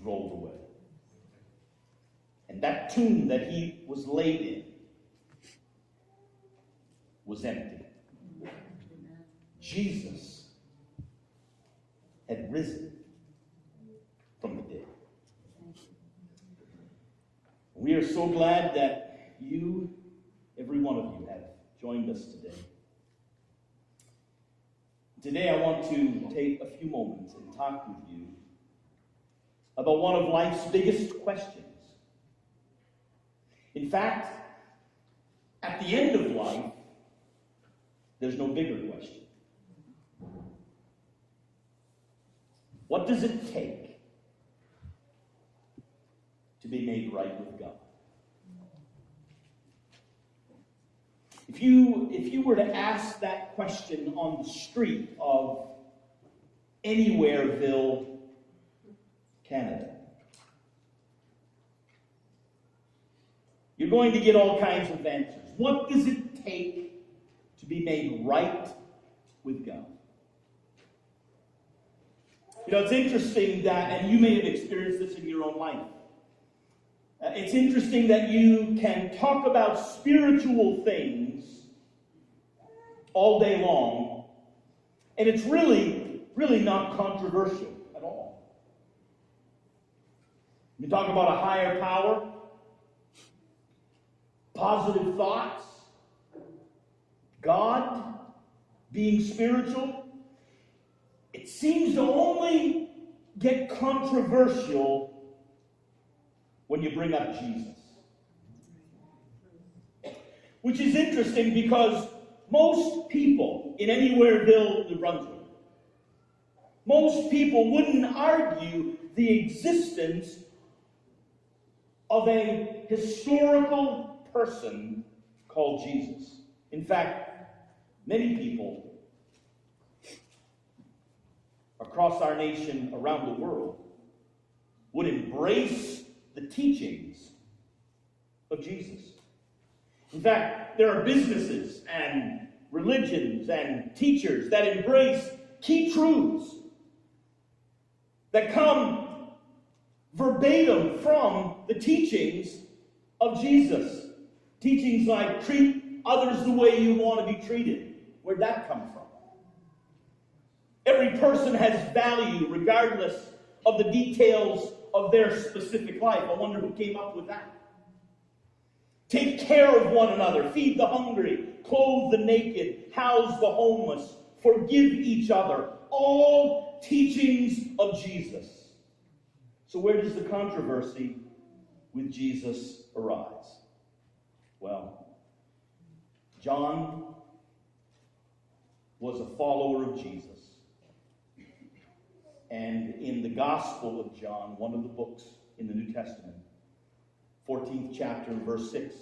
rolled away. And that tomb that he was laid in was empty. Jesus had risen from the dead. We are so glad that you, every one of you, have joined us today. Today I want to take a few moments and talk with you about one of life's biggest questions. In fact, at the end of life, there's no bigger question. What does it take to be made right with God? If you were to ask that question on the street of Anywhereville, Canada, you're going to get all kinds of answers. What does it take to be made right with God? You know, it's interesting that, and you may have experienced this in your own life, it's interesting that you can talk about spiritual things all day long, and it's really not controversial at all. You talk about a higher power, positive thoughts, God, being spiritual. It seems to only get controversial when you bring up Jesus. Which is interesting because most people in Anywhereville, New Brunswick, most people wouldn't argue the existence of a historical person called Jesus. In fact, many people across our nation, around the world, would embrace the teachings of Jesus. In fact, there are businesses and religions and teachers that embrace key truths that come verbatim from the teachings of Jesus. Teachings like treat others the way you want to be treated. Where'd that come from? Every person has value regardless of the details of their specific life. I wonder who came up with that. Take care of one another, feed the hungry, clothe the naked, house the homeless, forgive each other. All teachings of Jesus. So where does the controversy with Jesus arise? Well, John was a follower of Jesus. And in the Gospel of John, one of the books in the New Testament, 14th chapter, verse 6,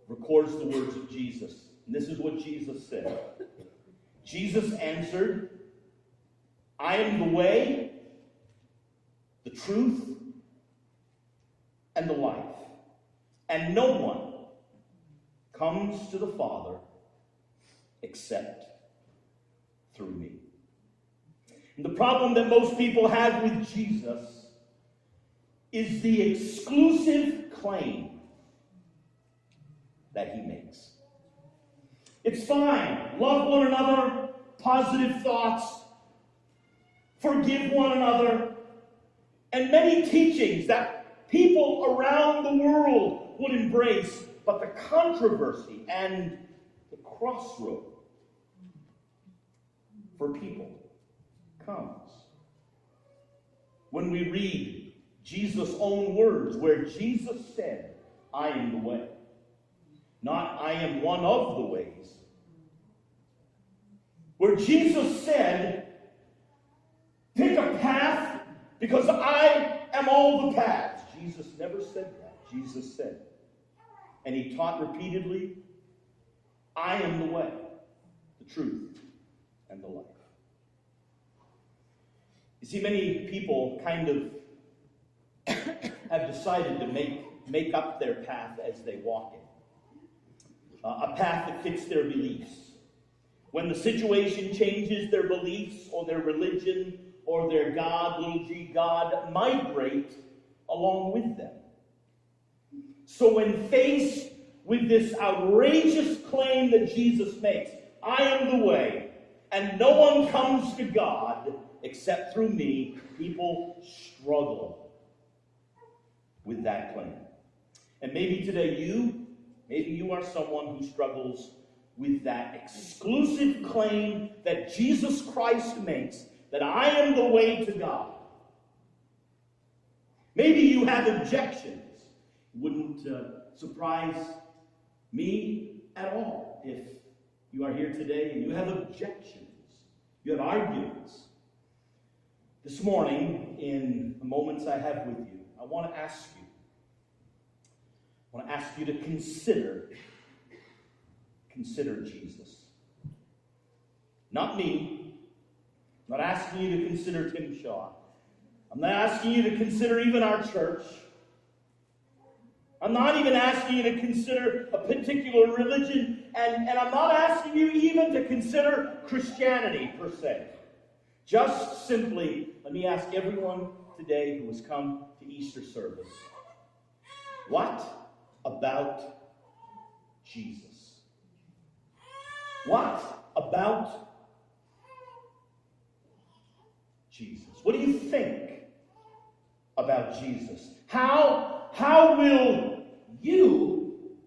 records the words of Jesus. And this is what Jesus said. Jesus answered, I am the way, the truth, and the life. And no one comes to the Father except through me. And the problem that most people have with Jesus is the exclusive claim that he makes. It's fine. Love one another, positive thoughts, forgive one another, and many teachings that people around the world would embrace, but the controversy and the crossroad for people comes when we read Jesus' own words, where Jesus said, I am the way. Not, I am one of the ways. Where Jesus said, pick a path because I am all the paths. Jesus never said that. Jesus said, and he taught repeatedly, I am the way, the truth, and the life. You see, many people kind of have decided to make up their path as they walk it. A path that fits their beliefs. When the situation changes, their beliefs or their religion or their God, little g God, migrate along with them. So when faced with this outrageous claim that Jesus makes, I am the way, and no one comes to God except through me, people struggle with that claim. And maybe today maybe you are someone who struggles with that exclusive claim that Jesus Christ makes, that I am the way to God. Maybe you have objections. It wouldn't surprise me at all if you are here today and you have objections, you have arguments. This morning, in the moments I have with you, I want to ask you to consider Jesus. Not me. I'm not asking you to consider Tim Shaw. I'm not asking you to consider even our church. I'm not even asking you to consider a particular religion, and I'm not asking you even to consider Christianity per se. Just simply, let me ask everyone today who has come to Easter service, what about Jesus? What about Jesus? What do you think about Jesus? How will you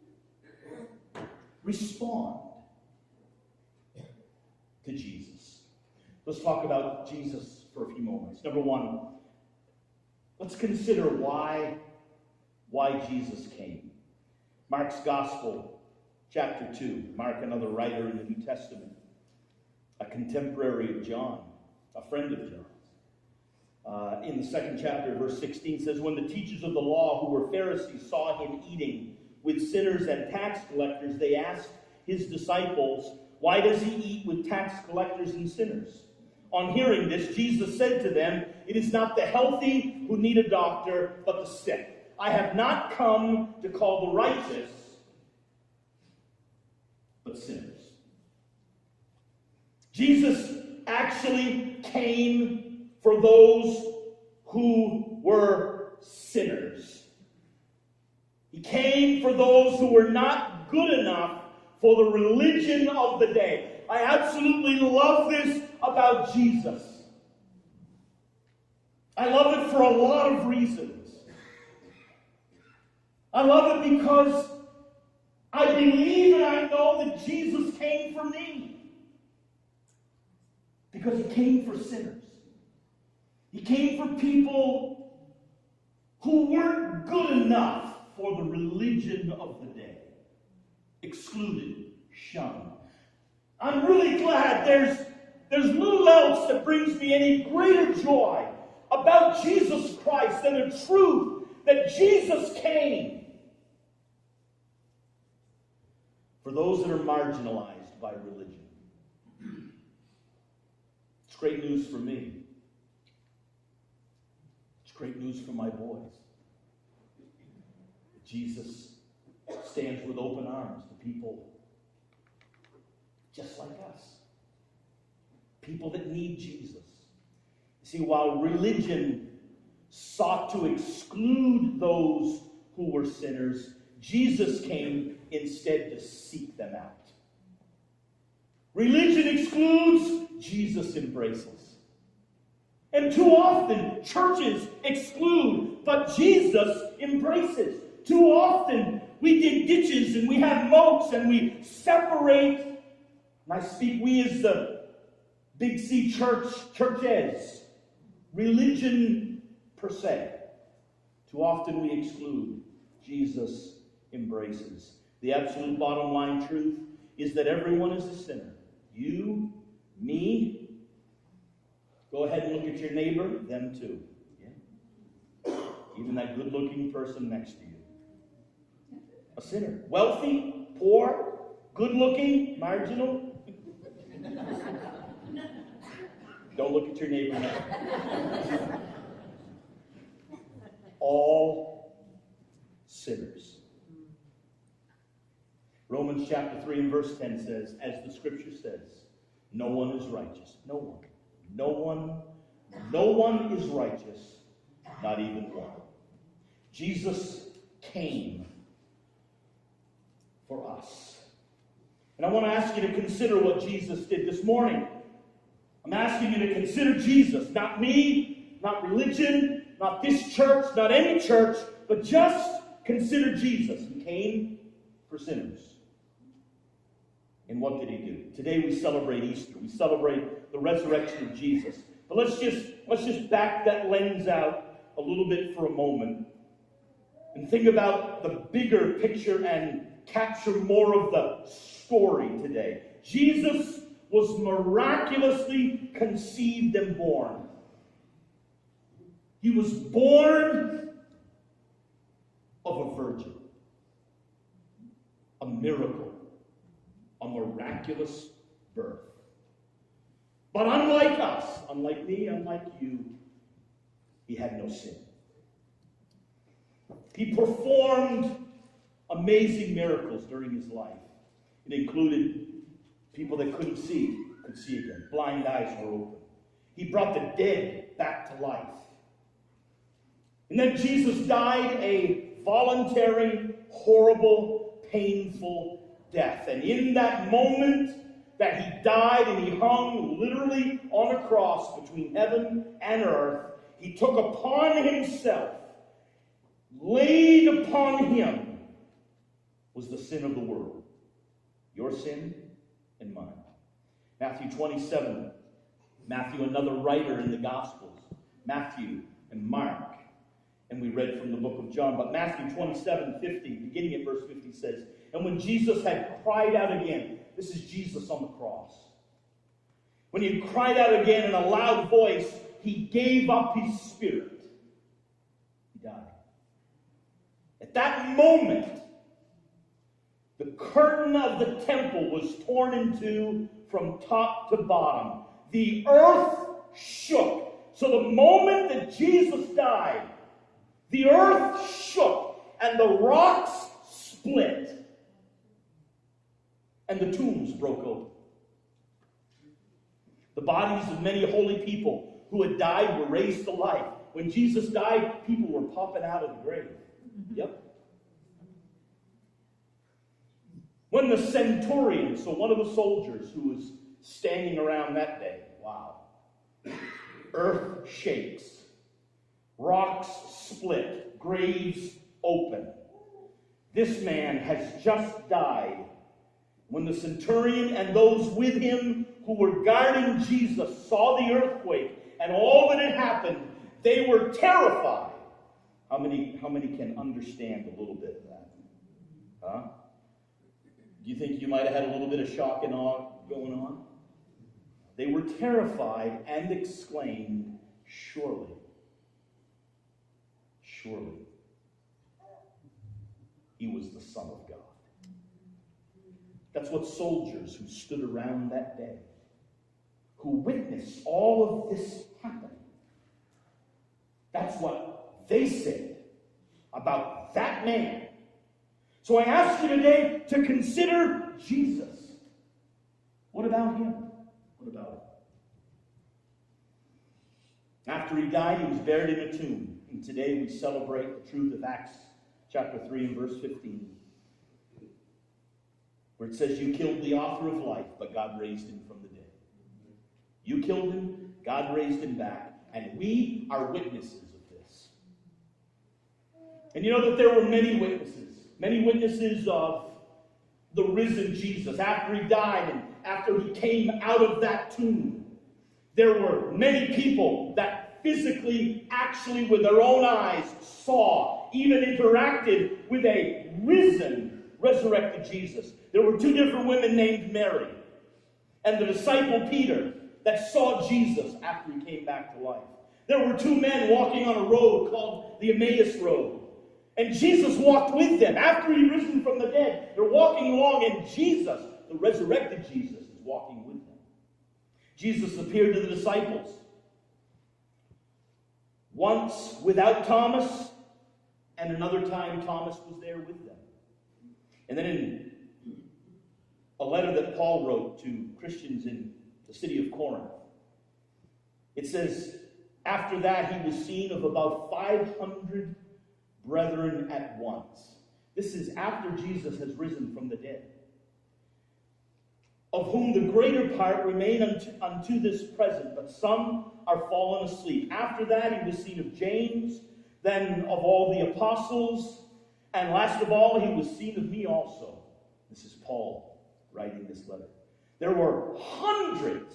respond to Jesus? Let's talk about Jesus for a few moments. Number one, let's consider why Jesus came. Mark's Gospel, chapter 2. Mark, another writer in the New Testament, a contemporary of John, a friend of John's. In the second chapter, verse 16 says, when the teachers of the law who were Pharisees saw him eating with sinners and tax collectors, they asked his disciples, why does he eat with tax collectors and sinners? On hearing this, Jesus said to them, it is not the healthy who need a doctor, but the sick. I have not come to call the righteous, but sinners. Jesus actually came for those who were sinners. He came for those who were not good enough for the religion of the day. I absolutely love this about Jesus. I love it for a lot of reasons. I love it because I believe and I know that Jesus came for me. Because he came for sinners. He came for people who weren't good enough for the religion of the day. Excluded, shunned. I'm really glad there's little else that brings me any greater joy about Jesus Christ than the truth that Jesus came for those that are marginalized by religion. It's great news for me. It's great news for my boys. Jesus stands with open arms to people just like us. People that need Jesus. See, while religion sought to exclude those who were sinners, Jesus came instead to seek them out. Religion excludes, Jesus embraces. And too often, churches exclude, but Jesus embraces. Too often, we dig ditches and we have moats and we separate. And I speak we as the Big C church, churches, religion per se. Too often we exclude. Jesus embraces. The absolute bottom line truth is that everyone is a sinner. You, me. Go ahead and look at your neighbor, them too. Yeah? Even that good-looking person next to you. A sinner. Wealthy, poor, good-looking, marginal. Don't look at your neighbor now. All sinners. Romans chapter 3 and verse 10 says, as the scripture says, no one is righteous. No one. No one. No one is righteous, not even one. Jesus came for us. And I want to ask you to consider what Jesus did this morning. I'm asking you to consider Jesus, not me, not religion, not this church, not any church, but just consider Jesus. He came for sinners. And what did he do? Today we celebrate Easter. We celebrate the resurrection of Jesus. But let's just back that lens out a little bit for a moment and think about the bigger picture and capture more of the story today. Jesus was miraculously conceived and born. He was born of a virgin. A miracle. A miraculous birth. But unlike us, unlike me, unlike you, he had no sin. He performed amazing miracles during his life. It included people that couldn't see, could see again. Blind eyes were open. He brought the dead back to life. And then Jesus died a voluntary, horrible, painful death. And in that moment that he died and he hung literally on a cross between heaven and earth, he took upon himself, laid upon him, was the sin of the world. Your sin and mine. Matthew 27. Matthew, another writer in the Gospels. Matthew and Mark. And we read from the book of John. But Matthew 27:50, beginning at verse 50, says, and when Jesus had cried out again, this is Jesus on the cross. When he cried out again in a loud voice, he gave up his spirit. He died. At that moment, the curtain of the temple was torn in two from top to bottom. The earth shook. So the moment that Jesus died, the earth shook and the rocks split. And the tombs broke open. The bodies of many holy people who had died were raised to life. When Jesus died, people were popping out of the grave. Yep. When the centurion, so one of the soldiers who was standing around that day, wow, earth shakes, rocks split, graves open. This man has just died. When the centurion and those with him who were guarding Jesus saw the earthquake and all that had happened, they were terrified. How many can understand a little bit of that? Huh? Do you think you might have had a little bit of shock and awe going on? They were terrified and exclaimed, surely, he was the Son of God. That's what soldiers who stood around that day, who witnessed all of this happening, that's what they said about that man. So I ask you today to consider Jesus. What about him? What about him? After he died, he was buried in a tomb. And today we celebrate the truth of Acts chapter 3 and verse 15. Where it says, you killed the author of life, but God raised him from the dead. You killed him, God raised him back. And we are witnesses of this. And you know that there were many witnesses of the risen Jesus. After he died and after he came out of that tomb, there were many people that physically, actually with their own eyes, saw, even interacted with a risen, resurrected Jesus. There were two different women named Mary and the disciple Peter that saw Jesus after he came back to life. There were two men walking on a road called the Emmaus Road. And Jesus walked with them. After he risen from the dead, they're walking along, and Jesus, the resurrected Jesus, is walking with them. Jesus appeared to the disciples. Once without Thomas, and another time Thomas was there with them. And then in a letter that Paul wrote to Christians in the city of Corinth, it says, After that, he was seen of about 500 brethren at once. This is after Jesus has risen from the dead. Of whom the greater part remain unto this present, but some are fallen asleep. After that, he was seen of James, then of all the apostles, and last of all, he was seen of me also. This is Paul writing this letter. There were hundreds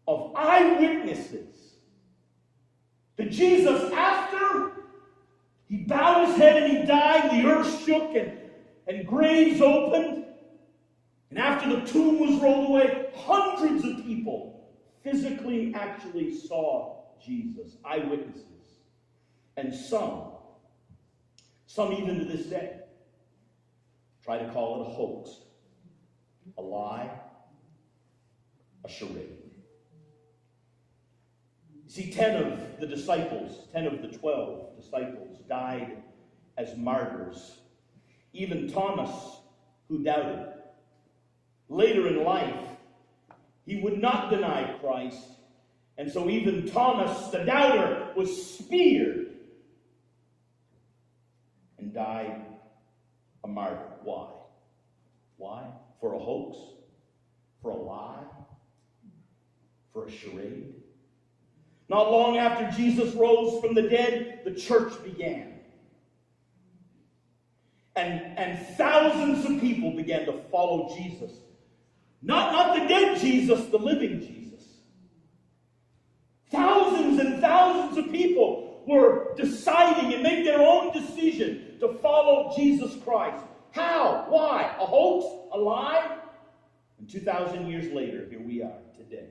of eyewitnesses to Jesus after he bowed his head and he died, the earth shook and graves opened. And after the tomb was rolled away, hundreds of people physically actually saw Jesus, eyewitnesses. And some even to this day, try to call it a hoax, a lie, a charade. See, 10 of the 12 disciples died as martyrs. Even Thomas, who doubted. Later in life, he would not deny Christ. And so even Thomas, the doubter, was speared and died a martyr. Why? Why? For a hoax? For a lie? For a charade? Not long after Jesus rose from the dead, the church began. And thousands of people began to follow Jesus. Not the dead Jesus, the living Jesus. Thousands and thousands of people were deciding and make their own decision to follow Jesus Christ. How? Why? A hoax? A lie? And 2,000 years later, here we are today.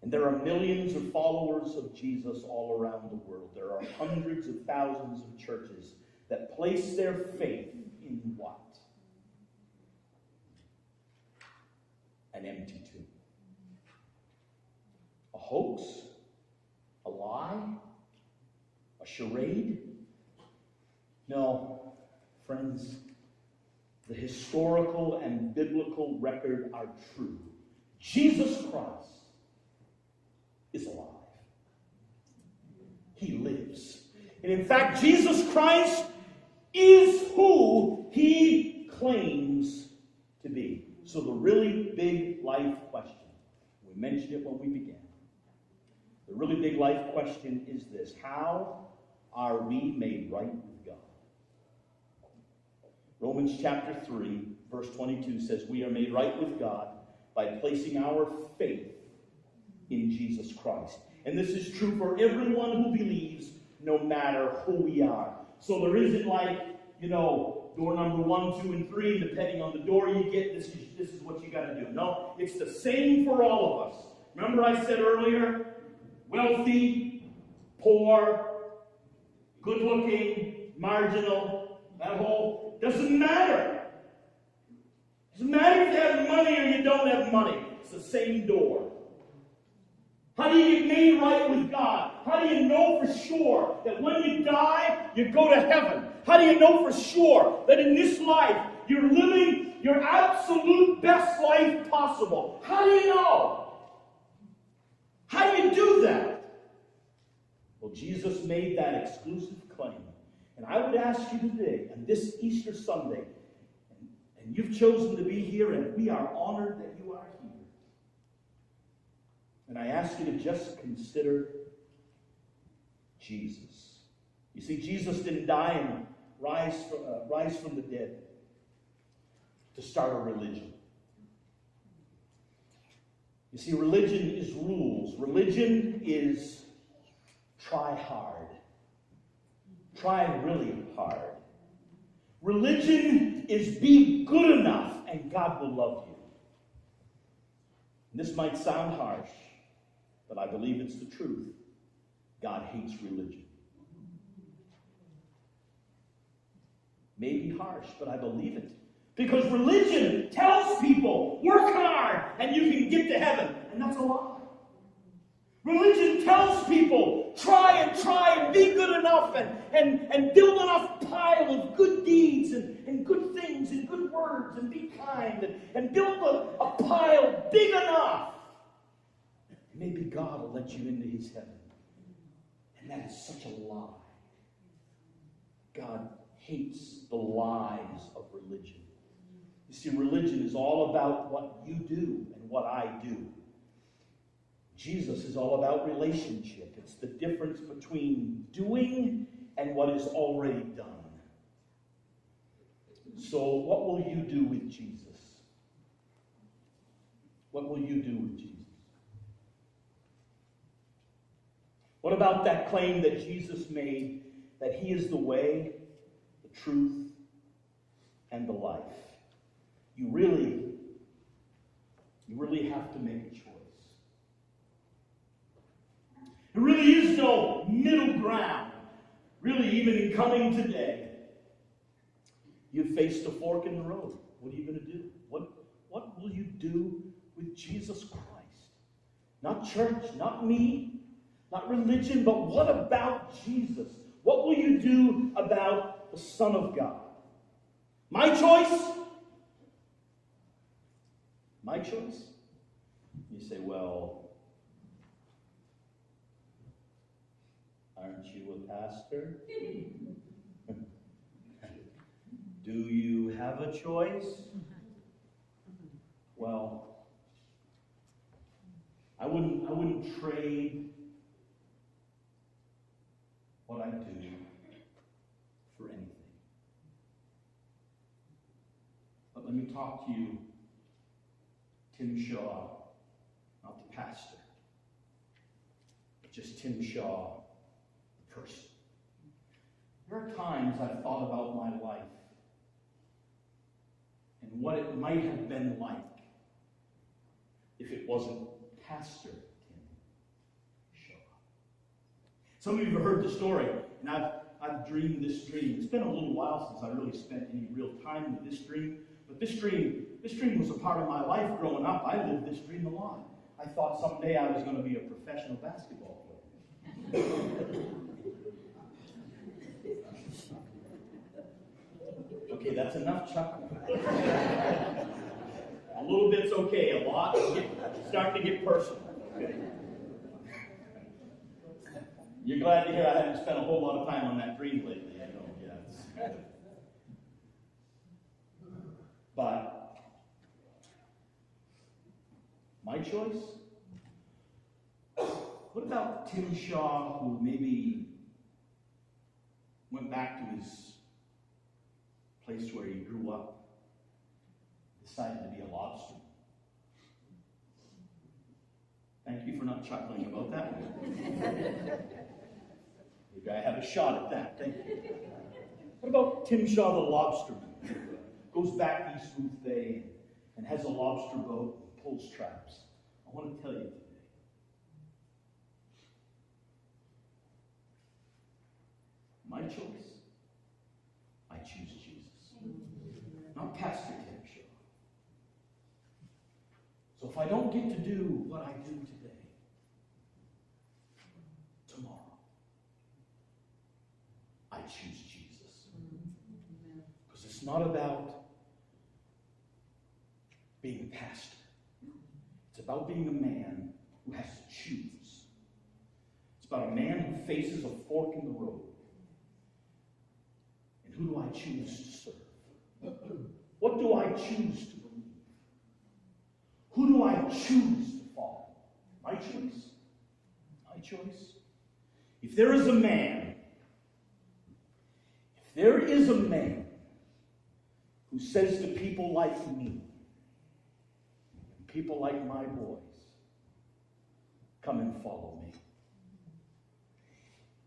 And there are millions of followers of Jesus all around the world. There are hundreds of thousands of churches that place their faith in what? An empty tomb. A hoax? A lie? A charade? No, friends, the historical and biblical record are true. Jesus Christ is alive. He lives. And in fact, Jesus Christ is who he claims to be. So the really big life question, we mentioned it when we began. The really big life question is this: how are we made right with God? Romans chapter 3, verse 22 says, we are made right with God by placing our faith in Jesus Christ. And this is true for everyone who believes, no matter who we are. So there isn't like, door number 1, 2, and 3, depending on the door you get, this is what you got to do. No, it's the same for all of us. Remember I said earlier, wealthy, poor, good-looking, marginal, that whole, doesn't matter. Doesn't matter if you have money or you don't have money. It's the same door. How do you get made right with God? How do you know for sure that when you die, you go to heaven? How do you know for sure that in this life, you're living your absolute best life possible? How do you know? How do you do that? Well, Jesus made that exclusive claim. And I would ask you today, on this Easter Sunday, and you've chosen to be here, and we are honored that you are here. And I ask you to just consider Jesus. You see, Jesus didn't die and rise from the dead to start a religion. You see, religion is rules. Religion is try hard. Try really hard. Religion is be good enough and God will love you. And this might sound harsh, but I believe it's the truth. God hates religion. Maybe harsh, but I believe it. Because religion tells people, work hard and you can get to heaven. And that's a lie. Religion tells people, try and be good enough and build enough pile of good deeds and good things and good words and be kind and build a pile big enough maybe God will let you into his heaven. And that is such a lie. God hates the lies of religion. You see, religion is all about what you do and what I do. Jesus is all about relationship. It's the difference between doing and what is already done. So what will you do with Jesus? What will you do with Jesus? What about that claim that Jesus made, that he is the way, the truth, and the life? You really have to make a choice. There really is no middle ground, really, even in coming today. You've faced a fork in the road. What are you going to do? What will you do with Jesus Christ? Not church, not me, not religion, but what about Jesus? What will you do about the Son of God? My choice? My choice? You say, well, aren't you a pastor? Do you have a choice? Well, I wouldn't trade what I do for anything. But let me talk to you, Tim Shaw, not the pastor, but just Tim Shaw, the person. There are times I've thought about my life and what it might have been like if it wasn't Pastor Tim Shaw. Some of you have heard the story, and I've dreamed this dream. It's been a little while since I really spent any real time with this dream, but this dream was a part of my life growing up. I lived this dream a lot. I thought someday I was going to be a professional basketball player. Okay, that's enough chuckling. A little bit's okay. A lot is starting to get personal. Okay. You're glad to hear I haven't spent a whole lot of time on that dream lately. I know, yeah. But my choice? What about Tim Shaw, who maybe went back to his place where he grew up, decided to be a lobster? Thank you for not chuckling about that one. Maybe I have a shot at that. Thank you. What about Tim Shaw, the lobsterman? Goes back east Boothbay and has a lobster boat and pulls traps. I want to tell you today, my choice, I choose Jesus. Not Pastor Tim Shaw. So if I don't get to do what I do today, tomorrow, I choose Jesus. Because it's not about being a pastor. It's about being a man who has to choose. It's about a man who faces a fork in the road. And who do I choose to serve? What do I choose to believe? Who do I choose to follow? My choice. My choice. If there is a man who says to people like me, people like my boys, come and follow me.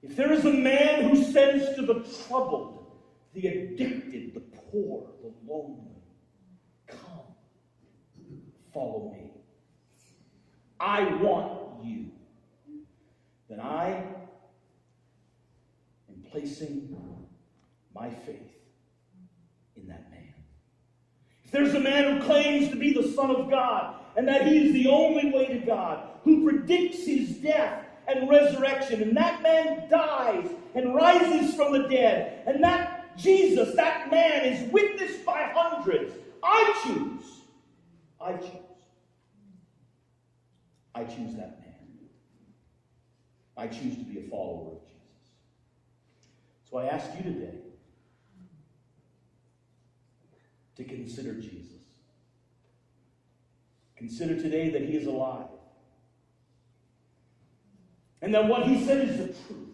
If there is a man who says to the troubled, the addicted, the poor, the lonely, come, follow me. I want you. Then I am placing my faith in that man. If there's a man who claims to be the Son of God, and that he is the only way to God, who predicts his death and resurrection, and that man dies and rises from the dead, and that Jesus, that man, is witnessed by hundreds, I choose that man. I choose to be a follower of Jesus. So I ask you today to consider Jesus. Consider today that he is alive. And that what he said is the truth.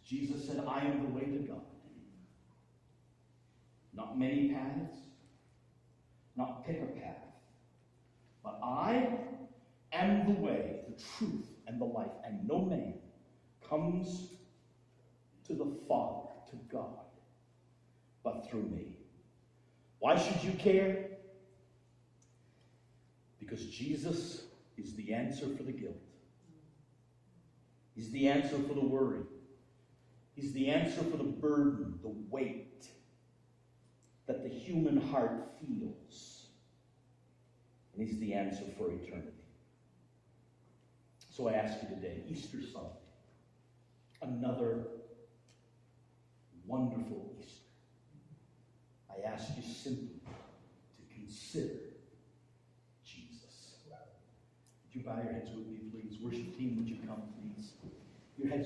Jesus said, I am the way to God. Not many paths, not pick a path, but I am the way, the truth, and the life, and no man comes to the Father, to God, but through me. Why should you care? Because Jesus is the answer for the guilt. He's the answer for the worry. He's the answer for the burden, the weight that the human heart feels. And he's the answer for eternity. So I ask you today, Easter Sunday, another wonderful Easter. I ask you simply to consider Jesus. Would you bow your heads with me, please? Worship team, would you come, please? Your heads